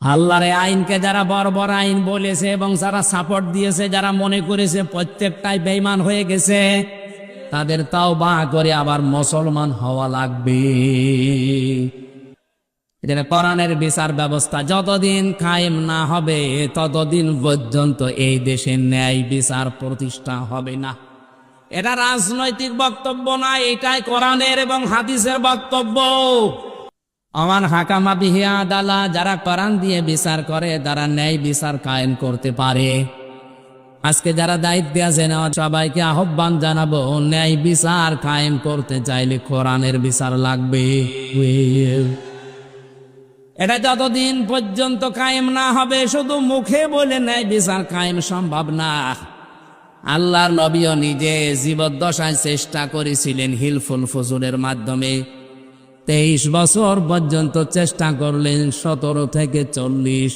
আল্লাহর এই আইনকে যারা বর্বর আইন বলেছে এবং যারা সাপোর্ট দিয়েছে, যারা মনে করেছে প্রত্যেকটাই বেঈমান হয়ে গেছে, তাদের তাওবা করে আবার মুসলমান হওয়া লাগবে। এখানে কোরআনের বিচার ব্যবস্থা যতদিন কায়েম না হবে ততদিন পর্যন্ত এই দেশে ন্যায় বিচার প্রতিষ্ঠা হবে না। এটা রাজনৈতিক বক্তব্য না, এটাই কোরআনের এবং হাদিসের বক্তব্য। আমান হাকামা বিহি আদালা, যারা কোরআন দিয়ে বিচার করে তারা ন্যায় বিচার কায়েম করতে পারে। আজকে যারা দায়িত্বে আছেন সবাইকে আহ্বান জানাবো, ন্যায় বিচার কায়েম করতে চাইলে কোরআনের বিচার লাগবে। এটা যতদিন পর্যন্ত কায়েম না হবে, শুধু মুখে বলে ন্যায় বিচার কায়েম সম্ভব না। আল্লাহর নবীও নিজে জীবদ্দশায় চেষ্টা করেছিলেন হিলফুল ফুজুলের মাধ্যমে। 23 বছর পর্যন্ত চেষ্টা করলেন, 17 থেকে 40,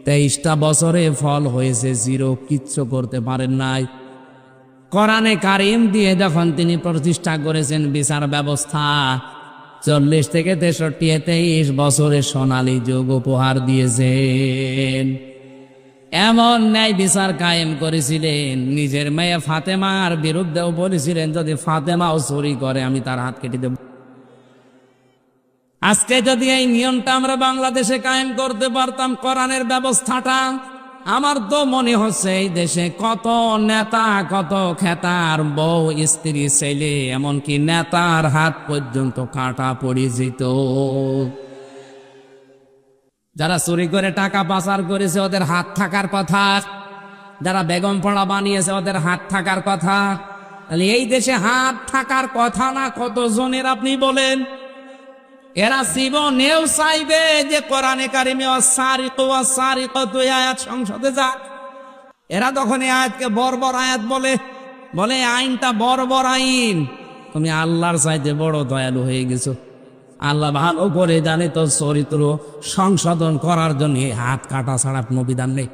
23টা বছরে ফল হয়েছে জিরো, কিচ্ছু করতে পারেন নাই। কোরআনে কারিম দিয়ে যখন তিনি প্রতিষ্ঠা করেছেন বিচার ব্যবস্থা, 40 থেকে 63, 23 বছরের সোনালী যুগ উপহার দিয়েছেন। এমন ন্যায় বিচার কায়েম করেছিলেন, নিজের মেয়ে ফাতেমার বিরুদ্ধেও বলেছিলেন যদি ফাতেমাও চুরি করে আমি তার হাত কেটে দেব। আজকে যদি এই নিয়মটা আমরা বাংলাদেশে কায়েম করতে পারতাম, কোরআনের ব্যবস্থাটা, আমার তো মনে হচ্ছে এই দেশে কত নেতা, কত খেতার বউ, স্ত্রী, ছেলে, এমনকি নেতার হাত পর্যন্ত কাটা পড়ে যেত। যারা চুরি করে টাকা পাচার করেছে ওদের হাত থাকার কথা, যারা বেগম পড়া বানিয়েছে ওদের হাত থাকার কথা। তাহলে এই দেশে হাত থাকার কথা না কতজনের আপনি বলেন? এরা জীবনেও চাইবে যে কোরআনে কারিমে ওয়াসারিকু ওয়াসারিকাতু আয়াত সংসদে যাক। এরা তখন এই আয়াতকে বর্বর আয়াত বলে আইনটা বর্বর আইন। তুমি আল্লাহর চাইতে বড় দয়ালু হয়ে গেছো। আল্লাহ ভালো করে জানে তোর চরিত্র সংশোধন করার জন্য হাত কাটা ছাড়া কোনো বিধান নেই।